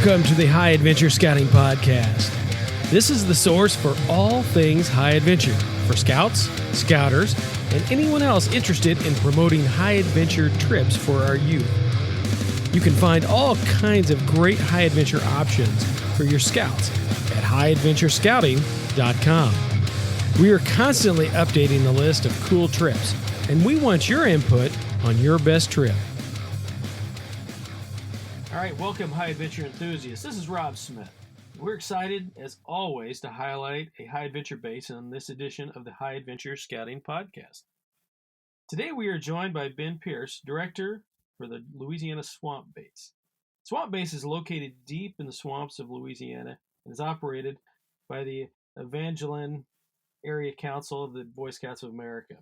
Welcome to the High Adventure Scouting Podcast. This is the source for all things high adventure for scouts, scouters, and anyone else interested in promoting high adventure trips for our youth. You can find all kinds of great high adventure options for your scouts at highadventurescouting.com. We are constantly updating the list of cool trips, and we want your input on your best trip. All right, welcome, high adventure enthusiasts. This is Rob Smith. We're excited, as always, to highlight a high adventure base on this edition of the High Adventure Scouting Podcast. Today, we are joined by Ben Pierce, Director for the Louisiana Swamp Base. Swamp Base is located deep in the swamps of Louisiana and is operated by the Evangeline Area Council of the Boy Scouts of America.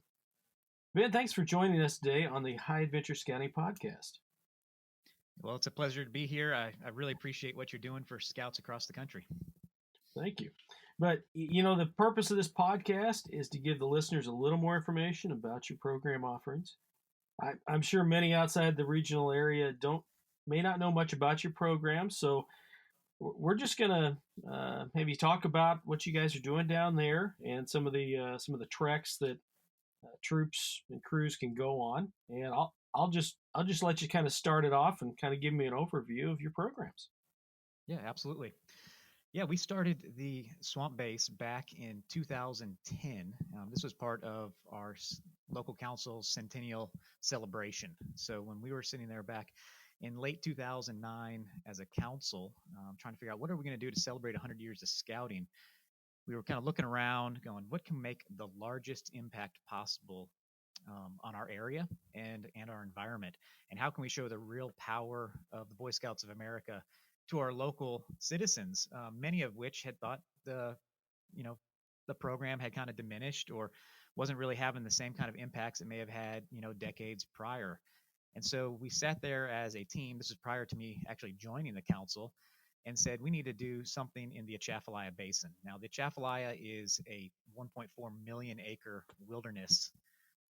Ben, thanks for joining us today on the High Adventure Scouting Podcast. Well, it's a pleasure to be here. I really appreciate what you're doing for scouts across the country. Thank you. But, you know, the purpose of this podcast is to give the listeners a little more information about your program offerings. I'm sure many outside the regional area may not know much about your program, so we're just going to have you talk about what you guys are doing down there and some of the treks that troops and crews can go on. And I'll just let you kind of start it off and kind of give me an overview of your programs. Yeah, absolutely. Yeah, we started the Swamp Base back in 2010. This was part of our local council's centennial celebration. So when we were sitting there back in late 2009 as a council, trying to figure out what are we going to do to celebrate 100 years of scouting, we were kind of looking around going, what can make the largest impact possible on our area and our environment, and how can we show the real power of the Boy Scouts of America to our local citizens, many of which had thought the program had kind of diminished or wasn't really having the same kind of impacts it may have had, decades prior. And so we sat there as a team. This is prior to me actually joining the council, and said we need to do something in the Atchafalaya Basin. Now, the Atchafalaya is a 1.4 million acre wilderness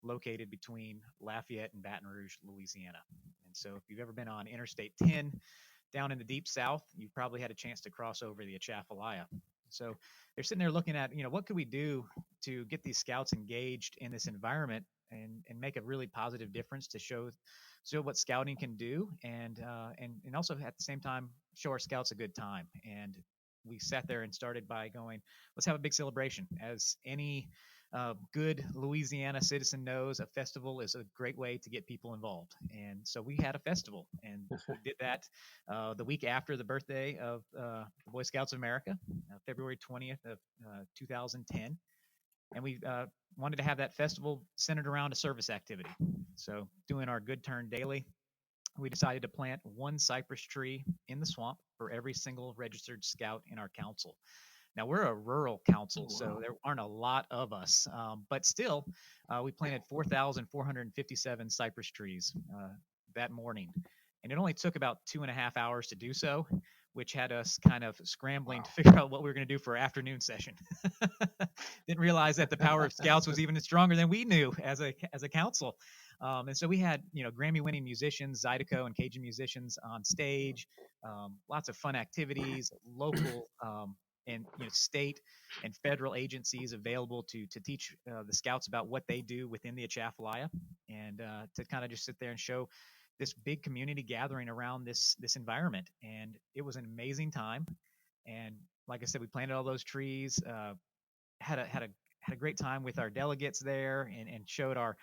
located between Lafayette and Baton Rouge, Louisiana. And so if you've ever been on Interstate 10 down in the deep south, you've probably had a chance to cross over the Atchafalaya. So they're sitting there looking at, what could we do to get these scouts engaged in this environment and make a really positive difference to show what scouting can do and also at the same time show our scouts a good time. And we sat there and started by going, let's have a big celebration. As any good Louisiana citizen knows, a festival is a great way to get people involved. And so we had a festival, and we did that the week after the birthday of the Boy Scouts of America, February 20th of 2010. And we wanted to have that festival centered around a service activity. So doing our Good Turn Daily, we decided to plant one cypress tree in the swamp for every single registered scout in our council. Now, we're a rural council, so there aren't a lot of us, but still, we planted 4,457 cypress trees that morning. And it only took about 2.5 hours to do so, which had us kind of scrambling to figure out what we were going to do for our afternoon session. Didn't realize that the power of scouts was even stronger than we knew as a council. And so we had, Grammy-winning musicians, Zydeco and Cajun musicians on stage, lots of fun activities, local and state and federal agencies available to teach the scouts about what they do within the Atchafalaya, and to kind of just sit there and show this big community gathering around this environment. And it was an amazing time. And like I said, we planted all those trees, had a great time with our delegates there, and showed our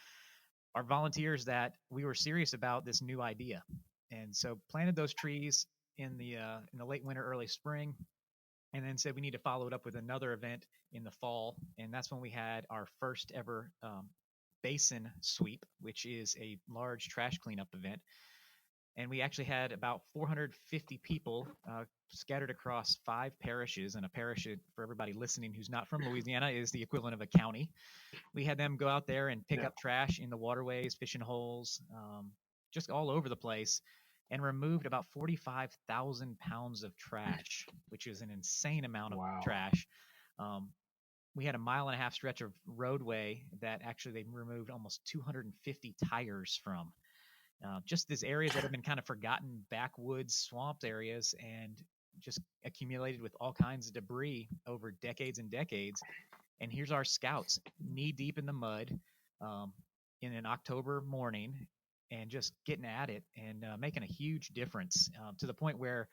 volunteers that we were serious about this new idea. And so planted those trees in the late winter, early spring, and then said we need to follow it up with another event in the fall. And that's when we had our first ever basin sweep, which is a large trash cleanup event. And we actually had about 450 people scattered across 5 parishes. And a parish, for everybody listening who's not from Louisiana, is the equivalent of a county. We had them go out there and pick up trash in the waterways, fishing holes, just all over the place, and removed about 45,000 pounds of trash, which is an insane amount of trash. We had a 1.5-mile stretch of roadway that actually they removed almost 250 tires from. Just these areas that have been kind of forgotten, backwoods, swamped areas, and just accumulated with all kinds of debris over decades and decades. And here's our scouts knee deep in the mud um, in an October morning and just getting at it and making a huge difference to the point where,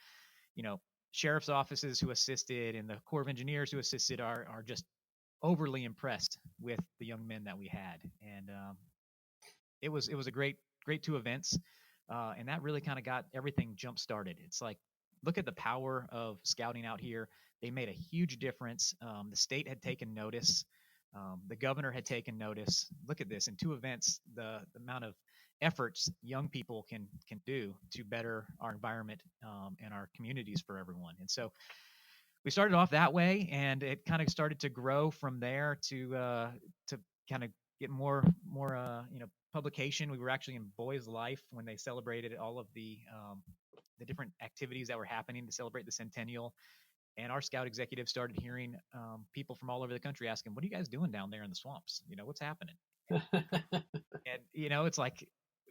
you know, sheriff's offices who assisted and the Corps of Engineers who assisted are just overly impressed with the young men that we had. And it was a great two events, and that really kind of got everything jump started. It's like look at the power of scouting out here. They made a huge difference. The state had taken notice. The governor had taken notice. Look at this in two events. The amount of efforts young people can do to better our environment and our communities for everyone. And so we started off that way, and it kind of started to grow from there to kind of get more publication. We were actually in Boys Life when they celebrated all of the different activities that were happening to celebrate the centennial. And our scout executive started hearing people from all over the country asking, "What are you guys doing down there in the swamps? You know, what's happening?" And it's like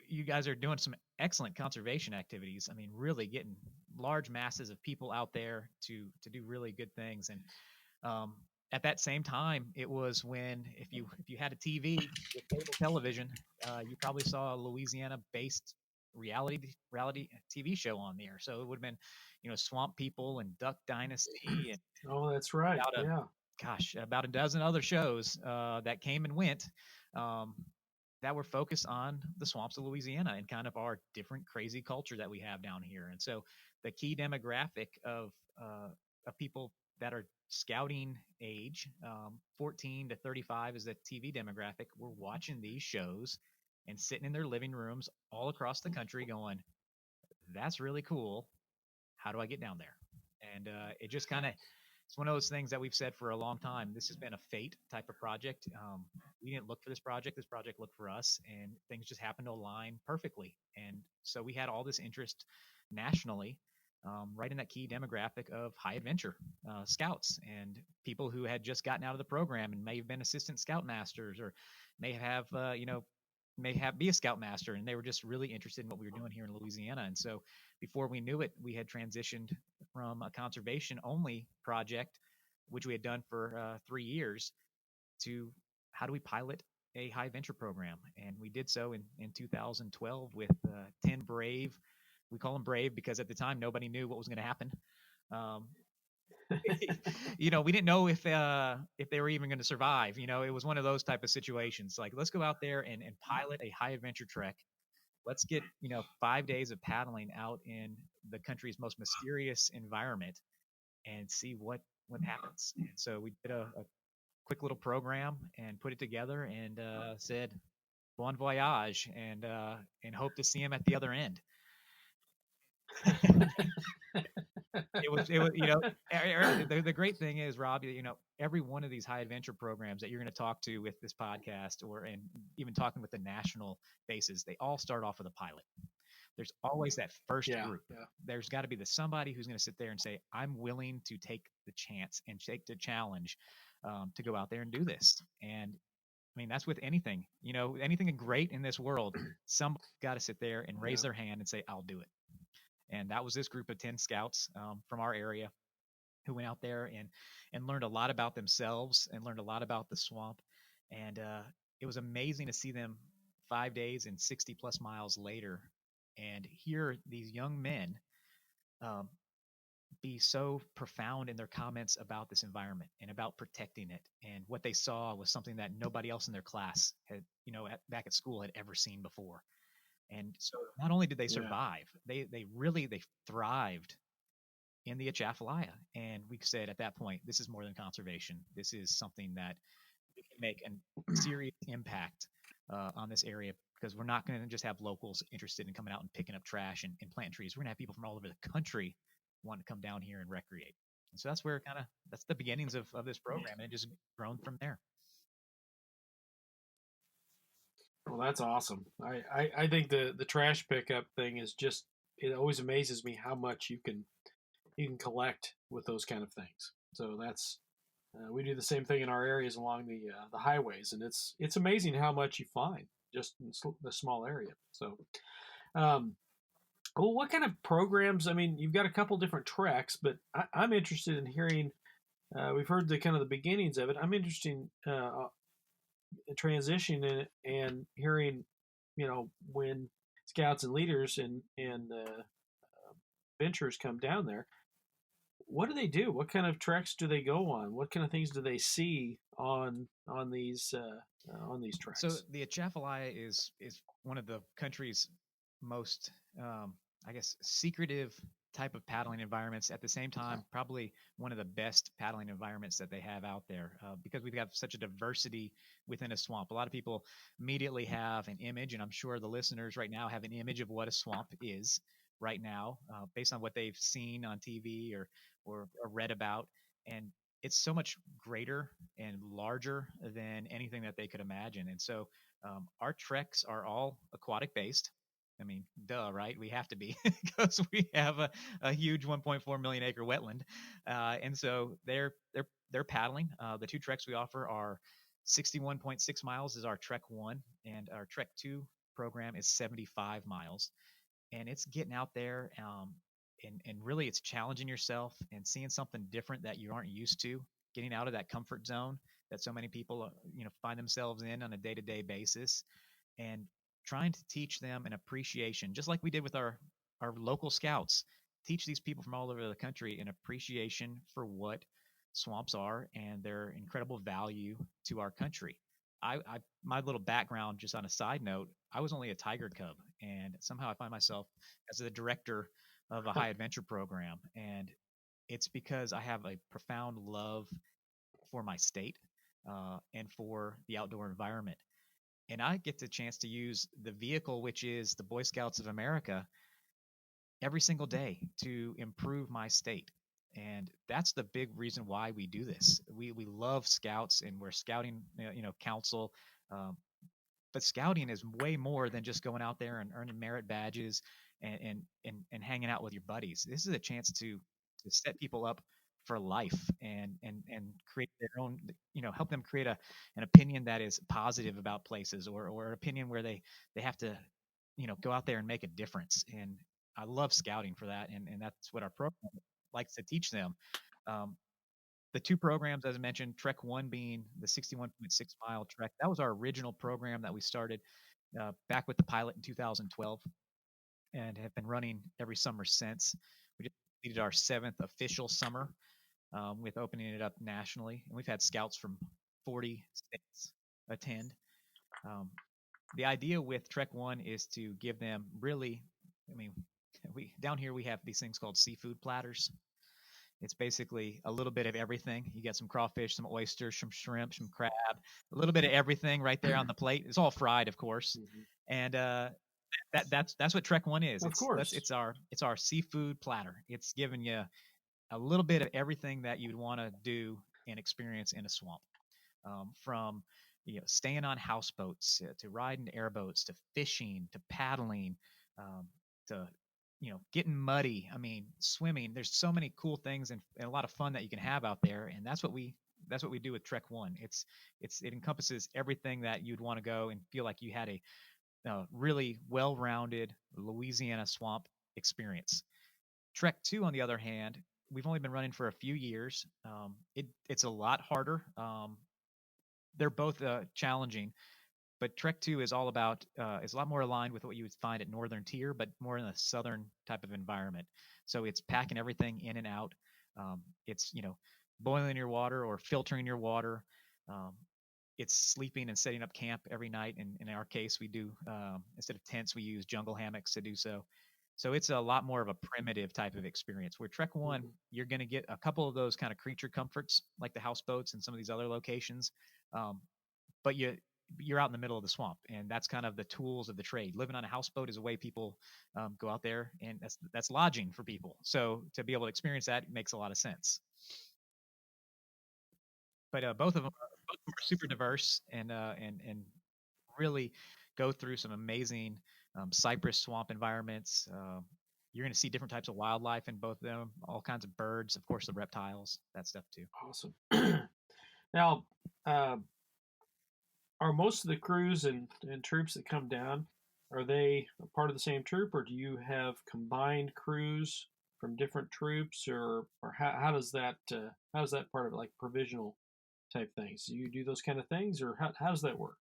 you guys are doing some excellent conservation activities. I mean, really getting large masses of people out there to do really good things. And um, at that same time, it was when if you had a TV with cable television, you probably saw a Louisiana-based reality TV show on there. So it would have been, Swamp People and Duck Dynasty and Oh, that's right. about a Yeah. about a dozen other shows that came and went um, that were focused on the swamps of Louisiana and kind of our different crazy culture that we have down here. And so the key demographic of people that are scouting age, 14 to 35 is the TV demographic. We're watching these shows and sitting in their living rooms all across the country going, that's really cool. How do I get down there? And it just kind of it's one of those things that we've said for a long time. This has been a fate type of project. We didn't look for this project. This project looked for us, and things just happened to align perfectly. And so we had all this interest nationally, right in that key demographic of high adventure scouts and people who had just gotten out of the program and may have been assistant scoutmasters or may have, be a scoutmaster, and they were just really interested in what we were doing here in Louisiana. And so before we knew it, we had transitioned from a conservation only project, which we had done for 3 years, to how do we pilot a high venture program? And we did so in 2012 with 10 brave. We call them brave because at the time nobody knew what was going to happen. Um, we didn't know if they were even going to survive. It was one of those type of situations. Like, let's go out there and pilot a high adventure trek. Let's get 5 days of paddling out in the country's most mysterious environment and see what happens. And so we did a quick little program and put it together and said bon voyage and hope to see him at the other end. The great thing is, Rob, every one of these high adventure programs that you're going to talk to with this podcast and even talking with the national bases, they all start off with a pilot. There's always that first group. Yeah. There's got to be somebody who's going to sit there and say, I'm willing to take the chance and take the challenge to go out there and do this. And I mean, that's with anything, anything great in this world, somebody's got to sit there and raise their hand and say, I'll do it. And that was this group of 10 scouts from our area who went out there and learned a lot about themselves and learned a lot about the swamp. And it was amazing to see them 5 days and 60 plus miles later and hear these young men be so profound in their comments about this environment and about protecting it. And what they saw was something that nobody else in their class had, back at school had ever seen before. And so not only did they survive, they thrived in the Atchafalaya. And we said at that point, this is more than conservation. This is something that we can make a serious impact on this area, because we're not going to just have locals interested in coming out and picking up trash and planting trees. We're going to have people from all over the country want to come down here and recreate. And so that's where that's the beginnings of this program, and it just grown from there. Well, that's awesome. I think the trash pickup thing is just, it always amazes me how much you can collect with those kind of things. So that's we do the same thing in our areas along the highways, and it's amazing how much you find just in the small area. So, um, Well, what kind of programs? I mean, you've got a couple different treks, but I'm interested in hearing. We've heard the kind of the beginnings of it. I'm interested in transition in it and hearing, when scouts and leaders and ventures come down there. What do they do? What kind of treks do they go on? What kind of things do they see on these So treks? the Atchafalaya is one of the country's most, I guess, secretive type of paddling environments. At the same time, probably one of the best paddling environments that they have out there, because we have such a diversity within a swamp. A lot of people immediately have an image, and I'm sure the listeners right now have an image of what a swamp is right now, based on what they've seen on TV or read about. And it's so much greater and larger than anything that they could imagine. And so our treks are all aquatic based. I mean, duh, right? We have to be because we have a huge 1.4 million acre wetland, and so they're paddling. The two treks we offer are 61.6 miles is our Trek One, and our Trek Two program is 75 miles, and it's getting out there, and really it's challenging yourself and seeing something different that you aren't used to, getting out of that comfort zone that so many people find themselves in on a day-to-day basis, and trying to teach them an appreciation, just like we did with our local scouts. Teach these people from all over the country an appreciation for what swamps are and their incredible value to our country. I my little background, just on a side note, I was only a tiger cub, and somehow I find myself as the director of a high adventure program, and it's because I have a profound love for my state, and for the outdoor environment. And I get the chance to use the vehicle, which is the Boy Scouts of America, every single day to improve my state. And that's the big reason why we do this. We love scouts, and we're scouting, council. Um, but scouting is way more than just going out there and earning merit badges and hanging out with your buddies. This is a chance to set people up for life, and create their own, help them create an opinion that is positive about places, or an opinion where they have to, go out there and make a difference. And I love scouting for that, and that's what our program likes to teach them. Um, the two programs, as I mentioned, Trek One being the 61.6 mile trek. That was our original program that we started back with the pilot in 2012, and have been running every summer since. We just completed our seventh official summer, with opening it up nationally, and we've had scouts from 40 states attend. Um, the idea with Trek One is to give them really, I mean, we down here we have these things called seafood platters. It's basically a little bit of everything. You get some crawfish, some oysters, some shrimp, some crab, a little bit of everything right there on the plate. It's all fried, of course, Mhm. and that's what Trek One is. Of course. It's our seafood platter. It's giving you a little bit of everything that you'd want to do and experience in a swamp, from staying on houseboats, to riding airboats, to fishing, to paddling, um, to getting muddy. I mean, swimming. There's so many cool things, and a lot of fun that you can have out there, and that's what we do with Trek One. It encompasses everything that you'd want to go and feel like you had a really well-rounded Louisiana swamp experience. Trek Two, on the other hand, we've only been running for a few years. It's a lot harder. They're both challenging, but Trek Two is all about, is a lot more aligned with what you would find at Northern Tier, but more in a southern type of environment. So it's packing everything in and out. It's boiling your water or filtering your water. Um, it's sleeping and setting up camp every night. And in our case, we do, instead of tents, we use jungle hammocks to do so. So it's a lot more of a primitive type of experience. Where Trek One, Mhm. you're going to get a couple of those kind of creature comforts, like the houseboats and some of these other locations. Um, but you're out in the middle of the swamp, and that's kind of the tools of the trade. Living on a houseboat is a way people go out there, and that's lodging for people. So to be able to experience that makes a lot of sense. But both of them are super diverse, and really go through some amazing cypress swamp environments. You're going to see different types of wildlife in both of them, all kinds of birds, of course, the reptiles, that stuff too. Awesome. Now, uh, are most of the crews and troops that come down? are they a part of the same troop, or do you have combined crews from different troops, or how does that part of it, like provisional type things? Do you do those kind of things, or how does that work?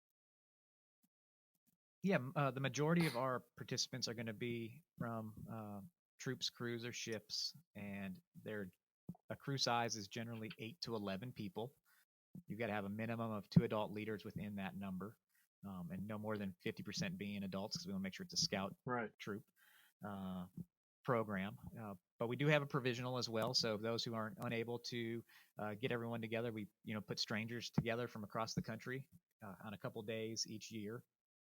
Yeah, the majority of our participants are going to be from troops, crews, or ships, and their a crew size is generally 8 to 11 people. You've got to have a minimum of 2 adult leaders within that number, and no more than 50% being adults because we want to make sure it's a scout Right. troop uh, program. But we do have a provisional as well. So those who aren't unable to get everyone together, we put strangers together from across the country on a couple days each year,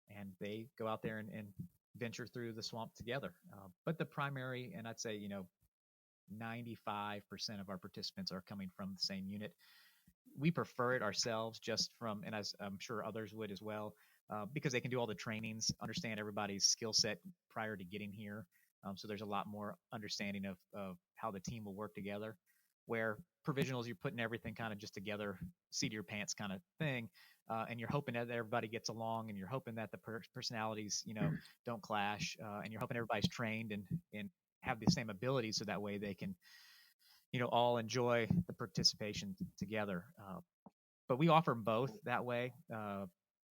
and they go out there and venture through the swamp together. But the primary, and I'd say 95% of our participants are coming from the same unit. We prefer it ourselves just from, and as I'm sure others would as well, because they can do all the trainings, understand everybody's skill set prior to getting here. So there's a lot more understanding of how the team will work together. Where provisionals, you're putting everything kind of just together, seat of your pants kind of thing, and you're hoping that everybody gets along, and you're hoping that the personalities, don't clash, and you're hoping everybody's trained and have the same abilities, so that way they can all enjoy the participation together. But we offer both that way,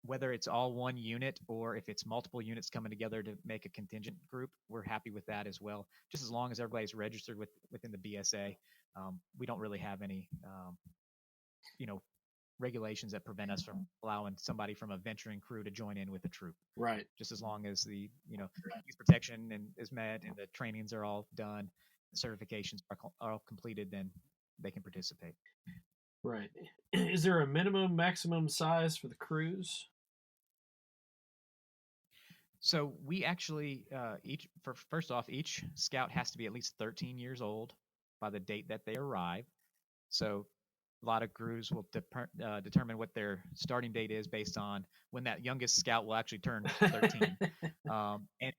whether it's all one unit or if it's multiple units coming together to make a contingent group. We're happy with that as well, just as long as everybody's registered within the BSA. We don't really have any you know regulations that prevent us from allowing somebody from a venturing crew to join in with the troop. Right. Just as long as the youth protection is met and the trainings are all done, the certifications are all completed, then they can participate. Right. Is there a minimum maximum size for the crews? So we actually first off, each scout has to be at least 13 years old by the date that they arrive. So a lot of crews will determine what their starting date is based on when that youngest scout will actually turn 13. And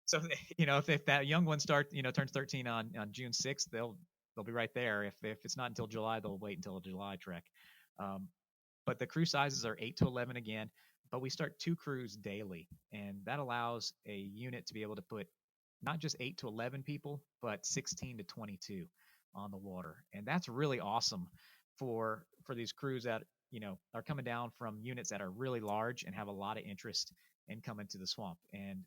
so if that young one turns 13 on June 6th, they'll be right there. If it's not until July, they'll wait until a July trek. Um, but the crew sizes are 8 to 11 again. But we start 2 crews daily, and that allows a unit to be able to put not just 8 to 11 people, but 16 to 22 on the water, and that's really awesome for these crews that are coming down from units that are really large and have a lot of interest in coming to the swamp. And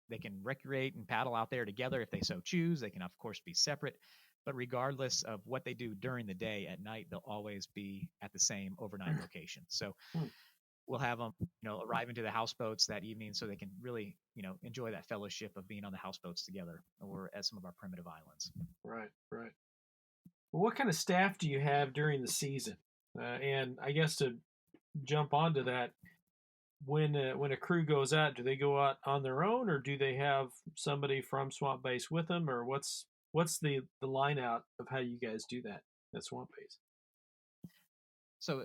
they can recreate and paddle out there together if they so choose. They can, of course, be separate. But regardless of what they do during the day, at night, they'll always be at the same overnight location. So we'll have them, arrive into the houseboats that evening so they can really, enjoy that fellowship of being on the houseboats together or at some of our primitive islands. Right, right. Well, what kind of staff do you have during the season? And I guess to jump onto that, when a crew goes out, do they go out on their own, or do they have somebody from Swamp Base with them, or what's the line out of how you guys do that at Swamp Base? So,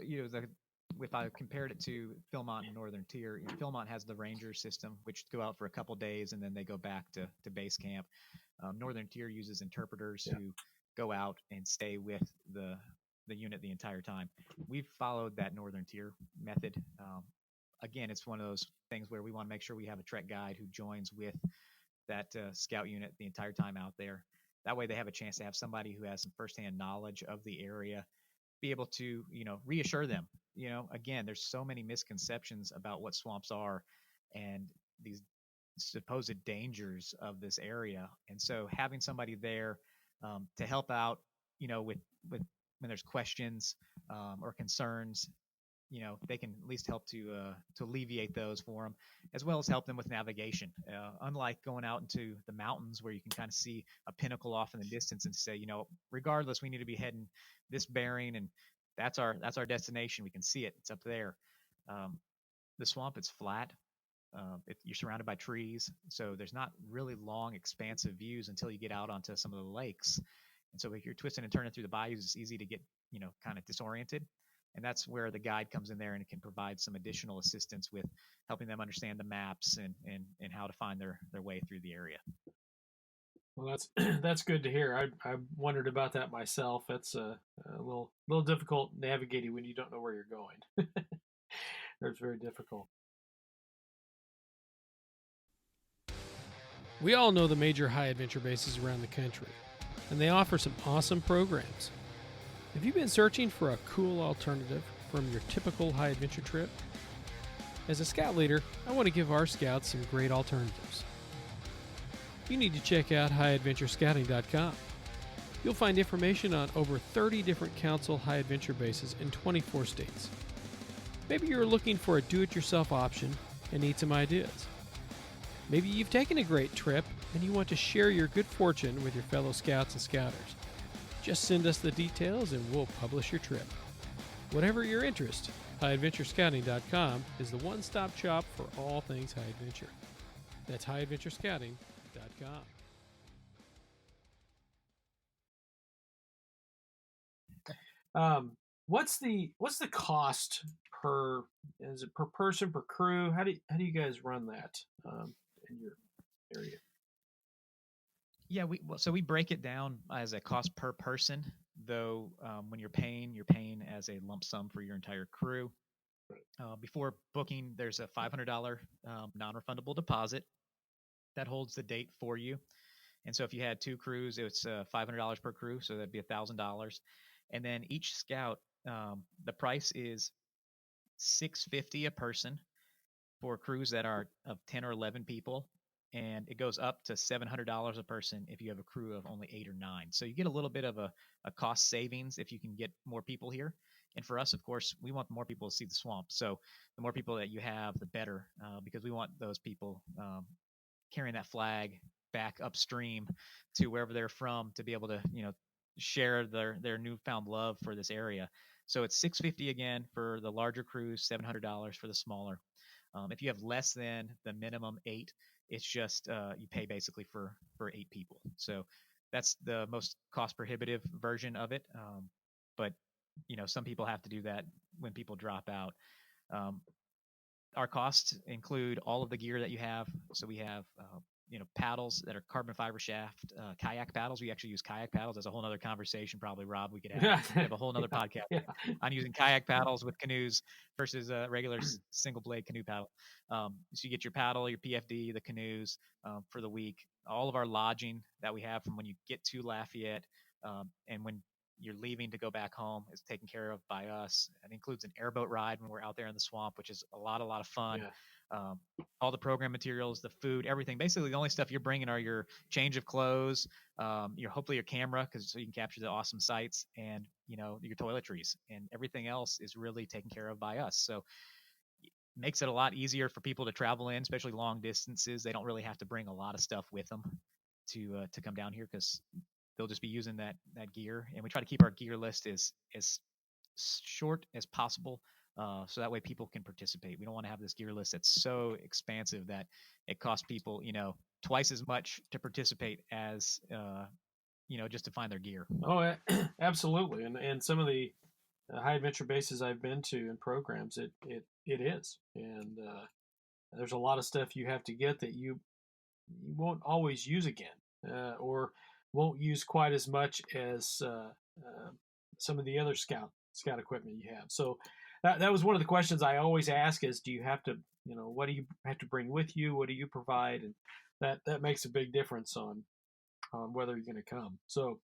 if I compared it to Philmont and Northern Tier, Philmont has the Ranger system, which go out for a couple days and then they go back to base camp. Northern Tier uses interpreters who go out and stay with the unit the entire time. We've followed that Northern Tier method. Again, it's one of those things where we want to make sure we have a trek guide who joins with that scout unit the entire time out there. That way, they have a chance to have somebody who has some firsthand knowledge of the area, be able to reassure them. Again, there's so many misconceptions about what swamps are and these supposed dangers of this area, and so having somebody there to help out, with when there's questions or concerns, they can at least help to alleviate those for them, as well as help them with navigation. Unlike going out into the mountains where you can kind of see a pinnacle off in the distance and say, regardless, we need to be heading this bearing, and that's our destination. We can see it; it's up there. The swamp, it's flat. You're surrounded by trees, so there's not really long, expansive views until you get out onto some of the lakes. And so if you're twisting and turning through the bayous, it's easy to get, kind of disoriented. And that's where the guide comes in there and can provide some additional assistance with helping them understand the maps and how to find their way through the area. Well, that's that's good to hear. I wondered about that myself. That's a little difficult navigating when you don't know where you're going. It's very difficult. We all know the major high adventure bases around the country, and they offer some awesome programs. Have you been searching for a cool alternative from your typical high adventure trip? As a scout leader, I want to give our scouts some great alternatives. You need to check out highadventurescouting.com. You'll find information on over 30 different council high adventure bases in 24 states. Maybe you're looking for a do-it-yourself option and need some ideas. Maybe you've taken a great trip and you want to share your good fortune with your fellow scouts and scouters. Just send us the details and we'll publish your trip. Whatever your interest, highadventurescouting.com is the one-stop shop for all things high adventure. That's highadventurescouting.com. What's the cost per? Is it per person, per crew? How do you guys run that in your area? Yeah, we break it down as a cost per person. Though when you're paying as a lump sum for your entire crew. Before booking, there's a $500 non-refundable deposit that holds the date for you. And so if you had two crews, it's $500 per crew, so that'd be $1,000. And then each scout, the price is $650 a person for crews that are of 10 or 11 people, and it goes up to $700 a person if you have a crew of only 8 or 9. So you get a little bit of a cost savings if you can get more people here. And for us, of course, we want more people to see the swamp. So the more people that you have, the better, because we want those people carrying that flag back upstream to wherever they're from to be able to, share their newfound love for this area. So it's $650 again for the larger crews, $700 for the smaller. If you have less than the minimum 8, it's just you pay basically for 8 people. So that's the most cost prohibitive version of it. But some people have to do that when people drop out. Um, our costs include all of the gear that you have. So we have paddles that are carbon fiber shaft, kayak paddles. We actually use kayak paddles. That's a whole other conversation, probably, Rob. We could have a whole other podcast on using kayak paddles with canoes versus a regular single blade canoe paddle. So you get your paddle, your PFD, the canoes for the week. All of our lodging that we have from when you get to Lafayette and when you're leaving to go back home is taken care of by us. It includes an airboat ride when we're out there in the swamp, which is a lot of fun. Yeah. All the program materials, the food, everything. Basically, the only stuff you're bringing are your change of clothes, hopefully your camera, so you can capture the awesome sights, and your toiletries, and everything else is really taken care of by us. So it makes it a lot easier for people to travel in, especially long distances. They don't really have to bring a lot of stuff with them to come down here because they'll just be using that gear. And we try to keep our gear list as short as possible. So that way people can participate. We don't want to have this gear list that's so expansive that it costs people, twice as much to participate as, just to find their gear. Oh, absolutely. And some of the high adventure bases I've been to in programs, it is. And there's a lot of stuff you have to get that you won't always use again, or won't use quite as much as some of the other scout equipment you have. So that was one of the questions I always ask is, do you have to, what do you have to bring with you? What do you provide? And that makes a big difference on whether you're going to come. So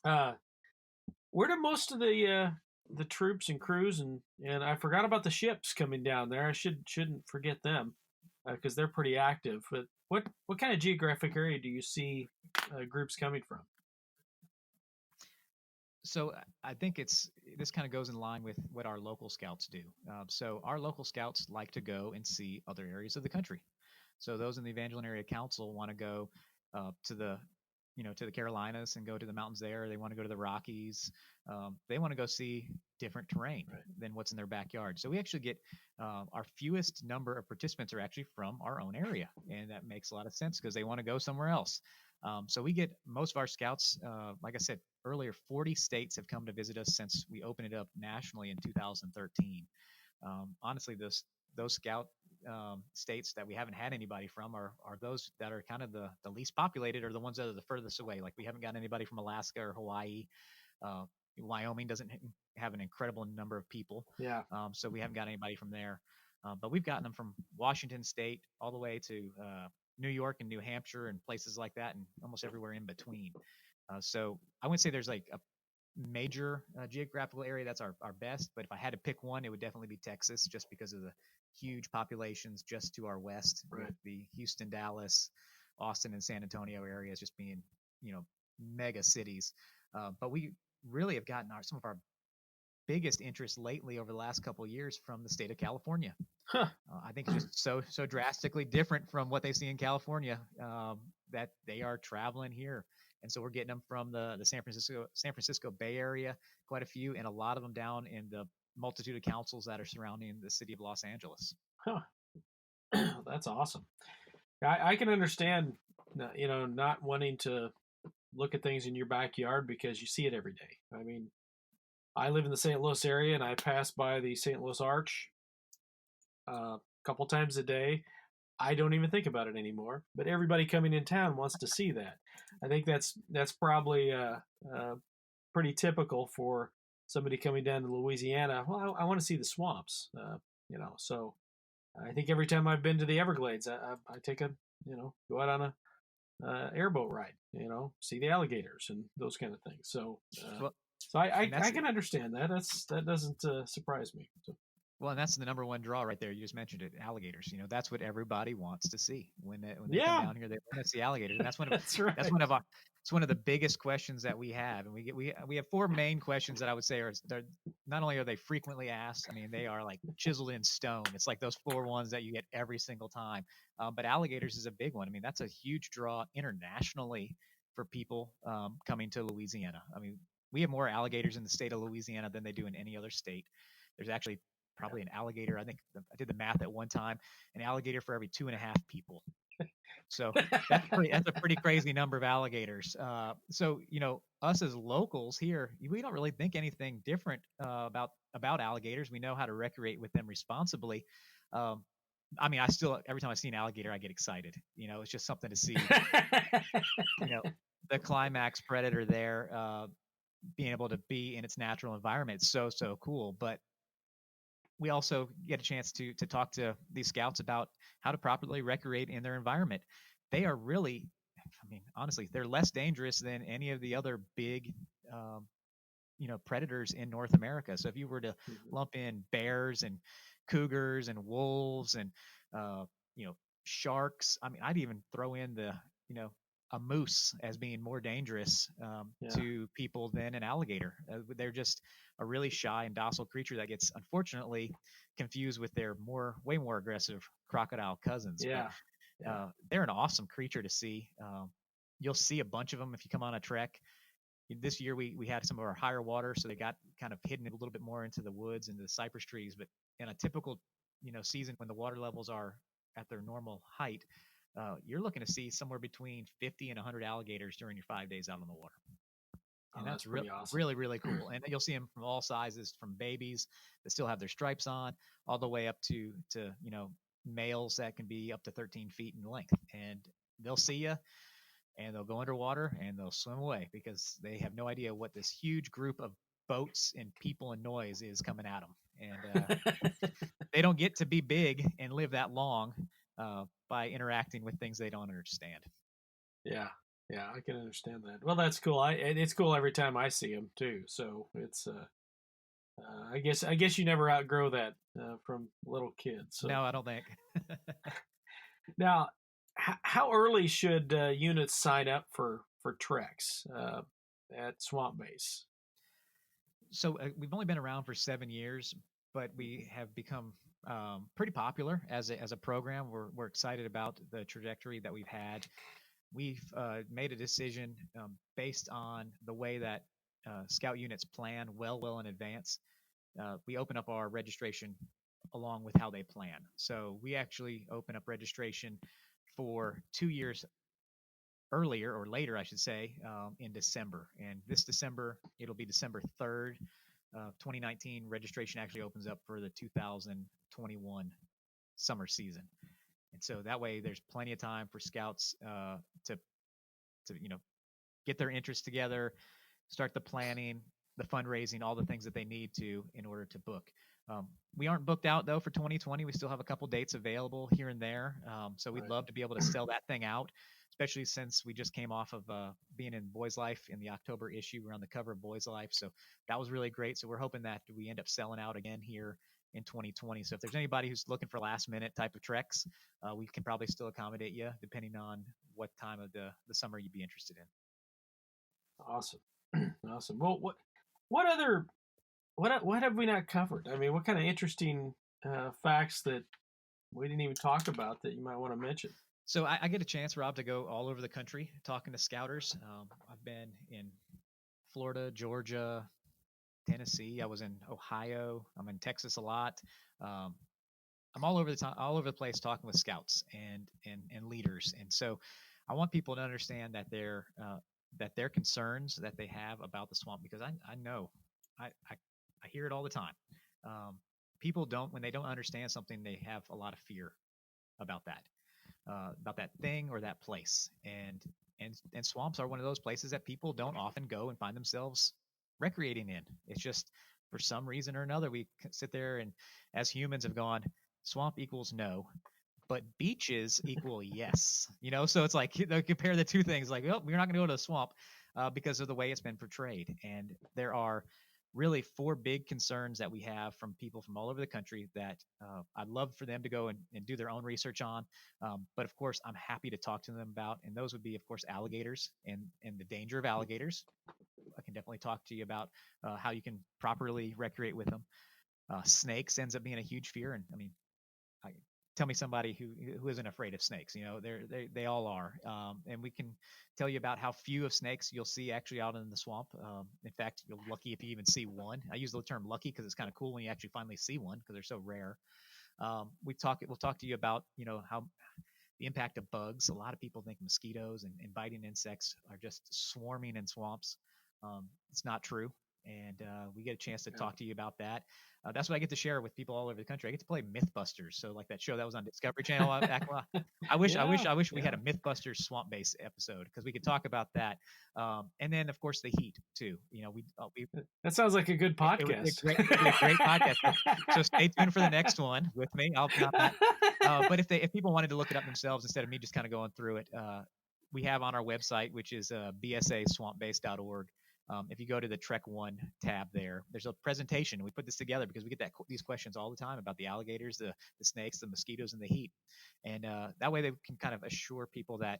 where do most of the troops and crews and I forgot about the ships coming down there. I shouldn't forget them because they're pretty active. But what kind of geographic area do you see groups coming from? So I think this kind of goes in line with what our local scouts do. So our local scouts like to go and see other areas of the country. So those in the Evangeline Area Council want to go to the Carolinas and go to the mountains there. They want to go to the Rockies. They want to go see different terrain than what's in their backyard. So we actually get our fewest number of participants are actually from our own area, and that makes a lot of sense because they want to go somewhere else. So we get most of our scouts, like I said earlier, 40 states have come to visit us since we opened it up nationally in 2013. Honestly, those scout states that we haven't had anybody from are those that are kind of the least populated, or the ones that are the furthest away. Like we haven't got anybody from Alaska or Hawaii. Wyoming doesn't have an incredible number of people. Yeah. So we haven't got anybody from there. But we've gotten them from Washington State all the way to New York and New Hampshire and places like that, and almost everywhere in between. So I wouldn't say there's like a major geographical area that's our best, but if I had to pick one, it would definitely be Texas, just because of the huge populations just to our west, with Right. the Houston, Dallas, Austin, and San Antonio areas just being, mega cities. But we really have gotten some of our biggest interest lately over the last couple of years from the state of California. Huh. I think it's just so drastically different from what they see in California, that they are traveling here, and so we're getting them from the San Francisco Bay Area, quite a few, and a lot of them down in the multitude of councils that are surrounding the city of Los Angeles. Huh. That's awesome. I can understand, not wanting to look at things in your backyard because you see it every day. I mean, I live in the St. Louis area and I pass by the St. Louis Arch a couple times a day. I don't even think about it anymore, but everybody coming in town wants to see that. I think that's probably pretty typical for somebody coming down to Louisiana. Well, I want to see the swamps, So I think every time I've been to the Everglades, I take a go out on a airboat ride, see the alligators and those kind of things. So Well, so and I that's can understand that. That doesn't surprise me. So, Well, and that's the number one draw right there. You just mentioned it, alligators. That's what everybody wants to see when they come yeah, down here. They want to see alligators, and that's that's right. one of our it's one of the biggest questions that we have. And we have four main questions that I would say are they're, not only are they frequently asked. I mean, they are like chiseled in stone. It's like those four ones that you get every single time. But alligators is a big one. I mean, that's a huge draw internationally for people coming to Louisiana. I mean, we have more alligators in the state of Louisiana than they do in any other state. There's actually probably an alligator. I think I did the math at one time, an alligator for every 2.5 people. So that's a pretty crazy number of alligators. So us as locals here, we don't really think anything different about alligators. We know how to recreate with them responsibly. Um, I mean, I still every time I see an alligator, I get excited. It's just something to see. You know, the climax predator there, being able to be in its natural environment, so cool. But we also get a chance to talk to these scouts about how to properly recreate in their environment. They are really, I mean, honestly, they're less dangerous than any of the other big, um, predators in North America. So if you were to Mhm. lump in bears and cougars and wolves and uh, you know sharks, I mean, I'd even throw in you know a moose as being more dangerous Yeah, to people than an alligator. They're just a really shy and docile creature that gets unfortunately confused with their way more aggressive crocodile cousins. But yeah, yeah, they're an awesome creature to see. You'll see a bunch of them if you come on a trek. This year we had some of our higher water, so they got kind of hidden a little bit more into the woods and the cypress trees. But in a typical season when the water levels are at their normal height, you're looking to see somewhere between 50 and 100 alligators during your 5 days out on the water, oh, and that's that's pretty awesome. really really cool. And you'll see them from all sizes, from babies that still have their stripes on, all the way up to males that can be up to 13 feet in length, and they'll see you and they'll go underwater and they'll swim away because they have no idea what this huge group of boats and people and noise is coming at them. And they don't get to be big and live that long by interacting with things they don't understand. Yeah, yeah, I can understand that. Well, that's cool. And it's cool every time I see them too. So it's I guess you never outgrow that from little kids. So No, I don't think. now, how early should units sign up for treks at Swamp Base? So we've only been around for 7 years, but we have become pretty popular as a program. We're excited about the trajectory that we've had. We've made a decision based on the way that scout units plan well in advance. We open up our registration along with how they plan. So we actually open up registration for 2 years earlier, or later, I should say, in December. And this December, it'll be December 3rd, 2019. Registration actually opens up for the 2021 summer season. And so that way, there's plenty of time for scouts to get their interests together, start the planning, the fundraising, all the things that they need to in order to book. We aren't booked out though for 2020. We still have a couple dates available here and there. So we'd love to be able to sell that thing out, especially since we just came off of being in Boys Life in the October issue. We're on the cover of Boys Life. So that was really great. So we're hoping that we end up selling out again here in 2020. So if there's anybody who's looking for last minute type of treks, we can probably still accommodate you depending on what time of the summer you'd be interested in. Awesome. Awesome. Well, what have we not covered? I mean, what kind of interesting facts that we didn't even talk about that you might want to mention? So I get a chance, Rob, to go all over the country talking to scouters. I've been in Florida, Georgia, Tennessee. I was in Ohio. I'm in Texas a lot. I'm all over the place talking with scouts and leaders. And so I want people to understand that their concerns that they have about the swamp, because I know I hear it all the time. People when they don't understand something, they have a lot of fear about that thing or that place. And swamps are one of those places that people don't often go and find themselves recreating in. It's just for some reason or another, we sit there and as humans have gone, swamp equals no, but beaches equal yes. So it's like compare the two things. Like, oh, we're not going to go to the swamp because of the way it's been portrayed. And there are really 4 big concerns that we have from people from all over the country that I'd love for them to go and do their own research on. But of course, I'm happy to talk to them about, and those would be, of course, alligators and the danger of alligators. I can definitely talk to you about how you can properly recreate with them. Snakes ends up being a huge fear. And I mean, tell me somebody who isn't afraid of snakes. They all are. And we can tell you about how few of snakes you'll see actually out in the swamp. In fact, you're lucky if you even see one. I use the term lucky because it's kind of cool when you actually finally see one because they're so rare. We'll talk to you about, how the impact of bugs. A lot of people think mosquitoes and biting insects are just swarming in swamps. It's not true. And we get a chance to talk to you about that. That's what I get to share with people all over the country. I get to play Mythbusters, so like that show that was on Discovery Channel. I wish we had a Mythbusters swamp base episode because we could talk about that. And then of course the heat too. That sounds like a good podcast. It'd be a great podcast. So stay tuned for the next one with me. I'll be on that. But if people wanted to look it up themselves instead of me just kind of going through it, we have on our website, which is bsaswampbase.org. If you go to the Trek 1 tab there's a presentation. We put this together because we get these questions all the time about the alligators, the snakes, the mosquitoes, and the heat. And that way they can kind of assure people that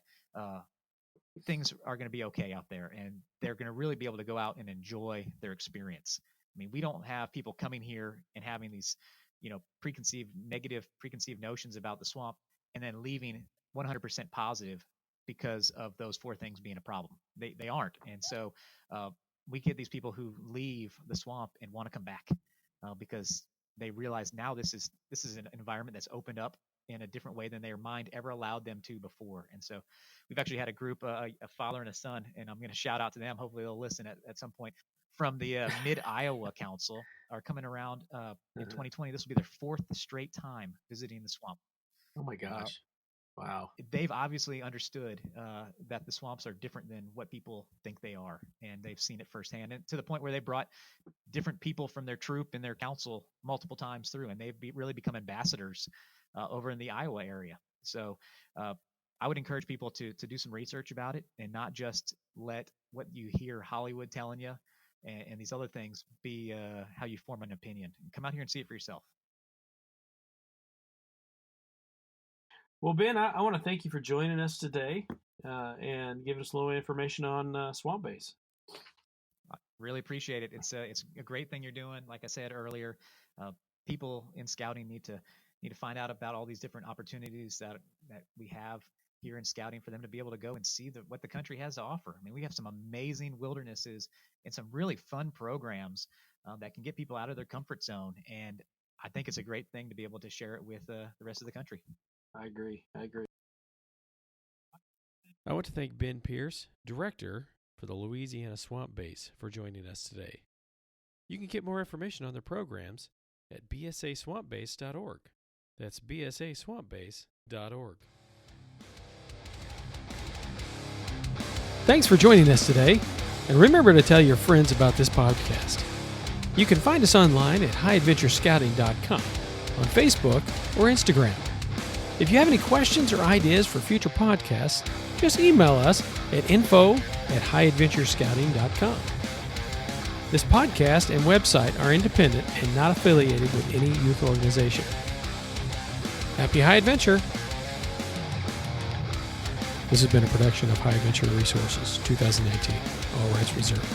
things are going to be okay out there and they're going to really be able to go out and enjoy their experience. I mean, we don't have people coming here and having these, preconceived notions about the swamp and then leaving 100% positive because of those 4 things being a problem. They aren't. And so we get these people who leave the swamp and want to come back because they realize now this is an environment that's opened up in a different way than their mind ever allowed them to before. And so we've actually had a group, a father and a son, and I'm going to shout out to them. Hopefully they'll listen at some point, from the Mid-Iowa Council are coming around in 2020. This will be their 4th straight time visiting the swamp. Oh my gosh. Wow. They've obviously understood that the swamps are different than what people think they are, and they've seen it firsthand, and to the point where they brought different people from their troop and their council multiple times through, and they've really become ambassadors over in the Iowa area. So I would encourage people to do some research about it and not just let what you hear Hollywood telling you and these other things be how you form an opinion. Come out here and see it for yourself. Well, Ben, I want to thank you for joining us today and giving us a little information on Swamp Base. I really appreciate it. It's a great thing you're doing. Like I said earlier, people in scouting need to find out about all these different opportunities that we have here in scouting for them to be able to go and see what the country has to offer. I mean, we have some amazing wildernesses and some really fun programs that can get people out of their comfort zone. And I think it's a great thing to be able to share it with the rest of the country. I agree. I want to thank Ben Pierce, Director for the Louisiana Swamp Base, for joining us today. You can get more information on their programs at bsaswampbase.org. That's bsaswampbase.org. Thanks for joining us today. And remember to tell your friends about this podcast. You can find us online at highadventurescouting.com, on Facebook or Instagram. If you have any questions or ideas for future podcasts, just email us at info@highadventurescouting.com. This podcast and website are independent and not affiliated with any youth organization. Happy high adventure! This has been a production of High Adventure Resources, 2018. All rights reserved.